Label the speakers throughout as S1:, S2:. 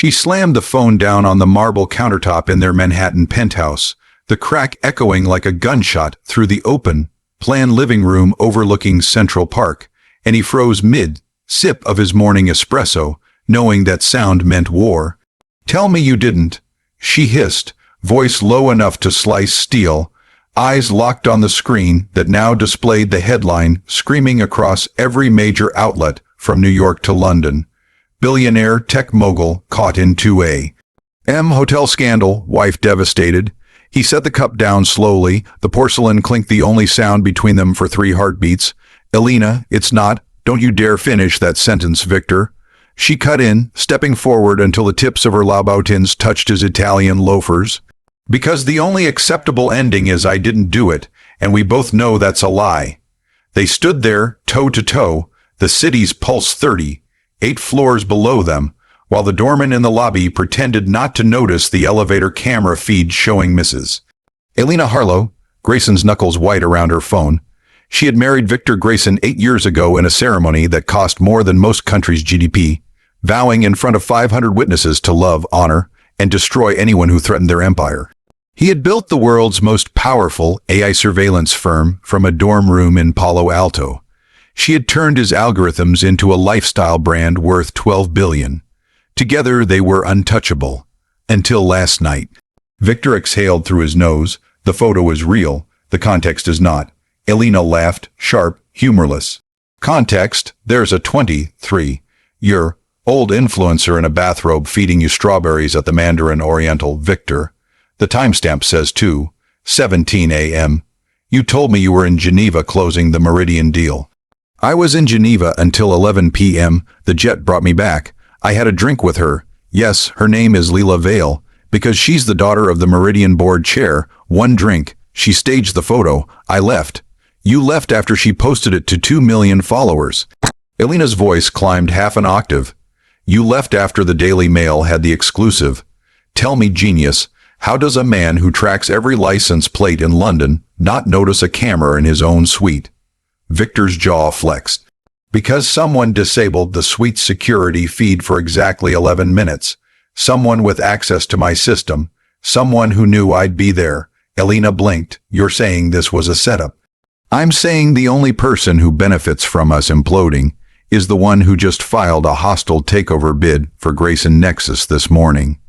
S1: She slammed the phone down on the marble countertop in their Manhattan penthouse, the crack echoing like a gunshot through the open, planned living room overlooking Central Park, and he froze mid-sip of his morning espresso, knowing that sound meant war. "Tell me you didn't," she hissed, voice low enough to slice steel, eyes locked on the screen that now displayed the headline screaming across every major outlet from New York to London. "Billionaire tech mogul caught in 2 a.m. hotel scandal, wife devastated." He set the cup down slowly, the porcelain clinked the only sound between them for 3 heartbeats. "Elena, it's not. Don't you dare finish that sentence, Victor." She cut in, stepping forward until the tips of her Louboutins touched his Italian loafers. "Because the only acceptable ending is I didn't do it, and we both know that's a lie." They stood there, toe to toe, the city's pulse 38 floors below them, while the doorman in the lobby pretended not to notice the elevator camera feed showing Mrs. Elena Harlow, Grayson's knuckles white around her phone. She had married Victor Grayson 8 years ago in a ceremony that cost more than most countries' GDP, vowing in front of 500 witnesses to love, honor, and destroy anyone who threatened their empire. He had built the world's most powerful AI surveillance firm from a dorm room in Palo Alto. She had turned his algorithms into a lifestyle brand worth $12 billion. Together they were untouchable. Until last night. Victor exhaled through his nose. The photo is real. The context is not. Elena laughed, sharp, humorless. Context, there's a 23-year-old influencer in a bathrobe feeding you strawberries at the Mandarin Oriental. Victor. The timestamp says 2:17 a.m. You told me you were in Geneva closing the Meridian deal. I was in Geneva until 11 p.m. The jet brought me back. I had a drink with her. Yes, her name is Leela Vale, because she's the daughter of the Meridian board chair. 1 drink. She staged the photo. I left. You left after she posted it to 2 million followers. Elena's voice climbed half an octave. You left after the Daily Mail had the exclusive. Tell me, genius, how does a man who tracks every license plate in London not notice a camera in his own suite? Victor's jaw flexed. Because someone disabled the suite security feed for exactly 11 minutes. Someone with access to my system. Someone who knew I'd be there. Elena blinked. You're saying this was a setup. I'm saying the only person who benefits from us imploding is the one who just filed a hostile takeover bid for Grayson Nexus this morning.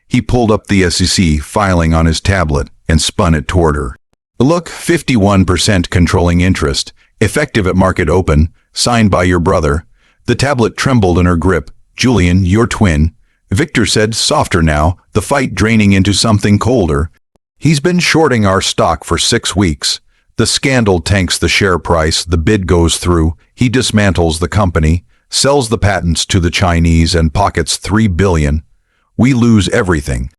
S1: He pulled up the SEC filing on his tablet and spun it toward her. Look, 51% controlling interest, effective at market open, signed by your brother. The tablet trembled in her grip. Julian, your twin. Victor said, softer now, the fight draining into something colder. He's been shorting our stock for 6 weeks. The scandal tanks the share price, the bid goes through, he dismantles the company, sells the patents to the Chinese and pockets $3 billion. We lose everything.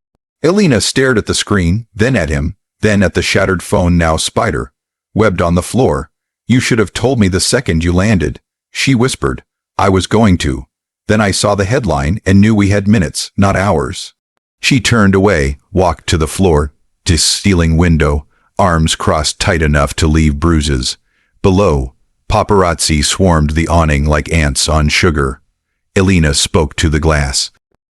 S1: Elena stared at the screen, then at him, then at the shattered phone now spider, webbed on the floor. You should have told me the second you landed. She whispered. I was going to. Then I saw the headline and knew we had minutes, not hours. She turned away, walked to the floor, to ceiling window, arms crossed tight enough to leave bruises. Below, paparazzi swarmed the awning like ants on sugar. Elena spoke to the glass.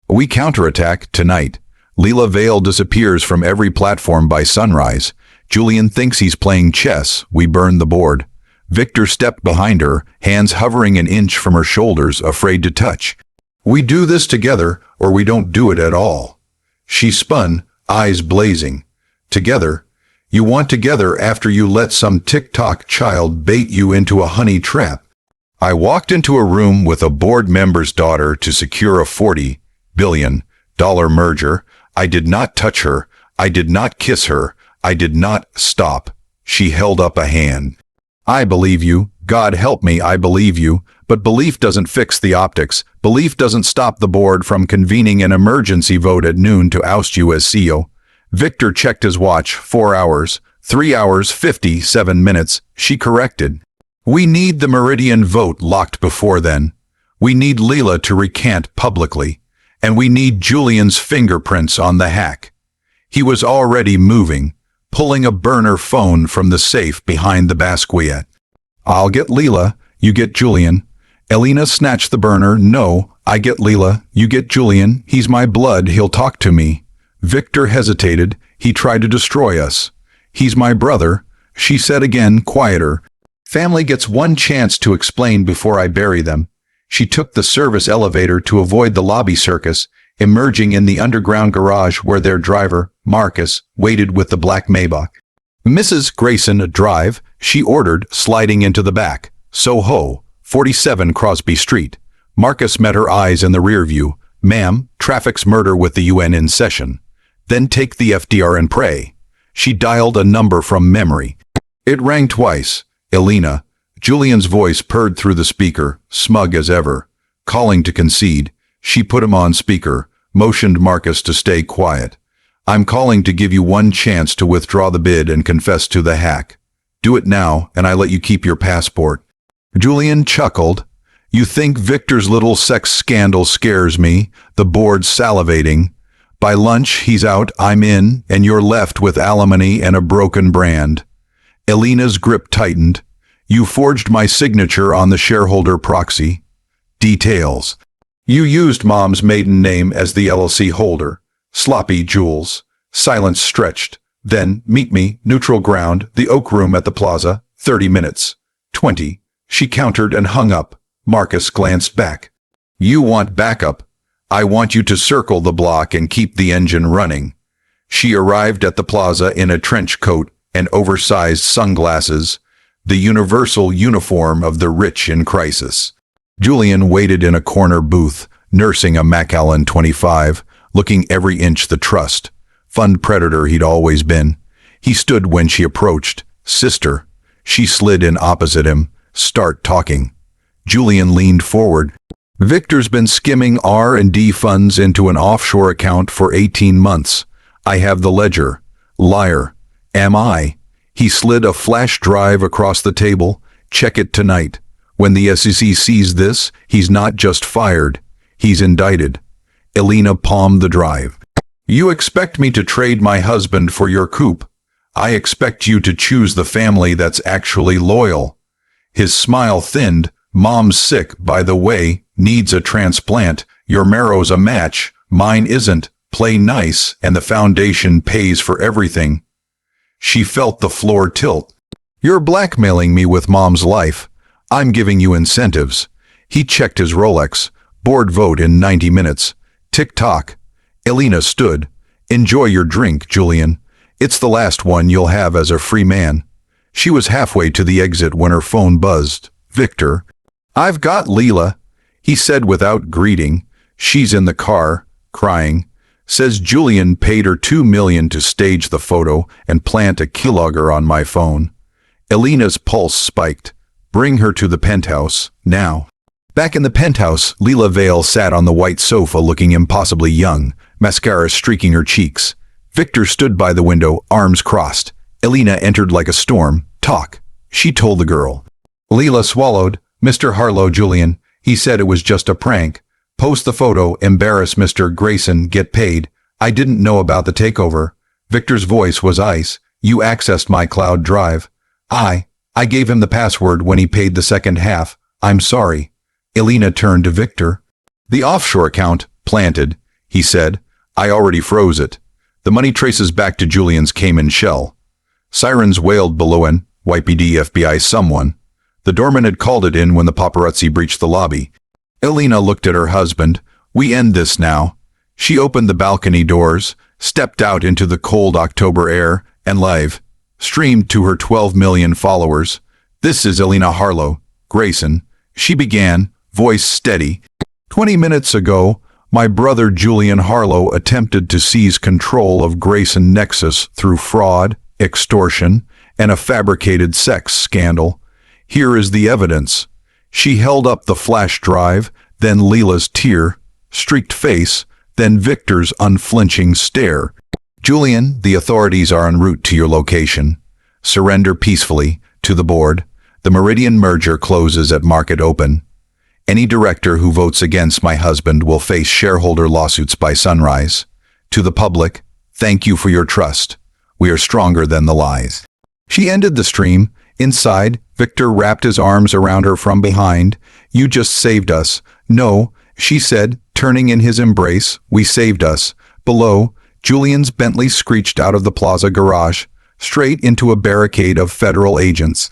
S1: We counterattack tonight. Leela Vale disappears from every platform by sunrise. Julian thinks he's playing chess. We burn the board. Victor stepped behind her, hands hovering an inch from her shoulders, afraid to touch. We do this together, or we don't do it at all. She spun, eyes blazing. Together? You want together after you let some TikTok child bait you into a honey trap. I walked into a room with a board member's daughter to secure a $40 billion merger. I did not touch her. I did not kiss her. I did not stop. She held up a hand. I believe you. God help me, I believe you. But belief doesn't fix the optics. Belief doesn't stop the board from convening an emergency vote at noon to oust you as CEO. Victor checked his watch. 4 hours. 3 hours, 57 minutes. She corrected. We need the Meridian vote locked before then. We need Leela to recant publicly. And we need Julian's fingerprints on the hack. He was already moving, pulling a burner phone from the safe behind the Basquiat. I'll get Leela, you get Julian. Elena snatched the burner. No, I get Leela, you get Julian, he's my blood, he'll talk to me. Victor hesitated, he tried to destroy us. He's my brother, she said again, quieter. Family gets one chance to explain before I bury them. She took the service elevator to avoid the lobby circus, emerging in the underground garage where their driver, Marcus, waited with the black Maybach. Mrs. Grayson Drive, she ordered, sliding into the back. Soho, 47 Crosby Street. Marcus met her eyes in the rear view. Ma'am, traffic's murder with the UN in session. Then take the FDR and pray. She dialed a number from memory. It rang twice. Elena. Julian's voice purred through the speaker, smug as ever. Calling to concede. She put him on speaker, motioned Marcus to stay quiet. I'm calling to give you one chance to withdraw the bid and confess to the hack. Do it now, and I let you keep your passport. Julian chuckled. You think Victor's little sex scandal scares me, the board salivating. By lunch, he's out, I'm in, and you're left with alimony and a broken brand. Elena's grip tightened. You forged my signature on the shareholder proxy. Details. You used Mom's maiden name as the LLC holder. Sloppy Jules. Silence stretched. Then, meet me, neutral ground, the Oak Room at the plaza, 30 minutes. 20. She countered and hung up. Marcus glanced back. You want backup. I want you to circle the block and keep the engine running. She arrived at the plaza in a trench coat and oversized sunglasses, the universal uniform of the rich in crisis. Julian waited in a corner booth, nursing a Macallan 25, looking every inch the trust, fund predator he'd always been. He stood when she approached. Sister. She slid in opposite him. Start talking. Julian leaned forward. Victor's been skimming R&D funds into an offshore account for 18 months. I have the ledger. Liar. Am I? He slid a flash drive across the table. Check it tonight. When the SEC sees this, he's not just fired. He's indicted. Elena palmed the drive. You expect me to trade my husband for your coup. I expect you to choose the family that's actually loyal. His smile thinned. Mom's sick, by the way, needs a transplant. Your marrow's a match. Mine isn't. Play nice, and the foundation pays for everything. She felt the floor tilt. You're blackmailing me with Mom's life. I'm giving you incentives. He checked his Rolex. Board vote in 90 minutes. Tick-tock. Elena stood. Enjoy your drink, Julian. It's the last one you'll have as a free man. She was halfway to the exit when her phone buzzed. Victor. I've got Leela, he said without greeting. She's in the car, crying. Says Julian paid her $2 million to stage the photo and plant a keylogger on my phone. Elena's pulse spiked. Bring her to the penthouse, now. Back in the penthouse, Leela Vale sat on the white sofa looking impossibly young, mascara streaking her cheeks. Victor stood by the window, arms crossed. Elena entered like a storm. Talk, she told the girl. Leela swallowed. Mr. Harlow, Julian, he said it was just a prank. Post the photo, embarrass Mr. Grayson, get paid. I didn't know about the takeover. Victor's voice was ice. You accessed my cloud drive. I gave him the password when he paid the second half. I'm sorry. Elena turned to Victor. The offshore account, planted, he said. I already froze it. The money traces back to Julian's Cayman shell. Sirens wailed below an YPD, FBI, someone. The doorman had called it in when the paparazzi breached the lobby. Elena looked at her husband. We end this now. She opened the balcony doors, stepped out into the cold October air, and live streamed to her 12 million followers. This is Elena Harlow, Grayson. She began, voice steady. 20 minutes ago, my brother Julian Harlow attempted to seize control of Grayson Nexus through fraud, extortion, and a fabricated sex scandal. Here is the evidence. She held up the flash drive, then Leela's tear-streaked face, then Victor's unflinching stare. Julian, the authorities are en route to your location. Surrender peacefully to the board. The Meridian merger closes at market open. Any director who votes against my husband will face shareholder lawsuits by sunrise. To the public, thank you for your trust. We are stronger than the lies. She ended the stream. Inside, Victor wrapped his arms around her from behind. "You just saved us." "No," she said, turning in his embrace. "We saved us." Below, Julian's Bentley screeched out of the plaza garage, straight into a barricade of federal agents.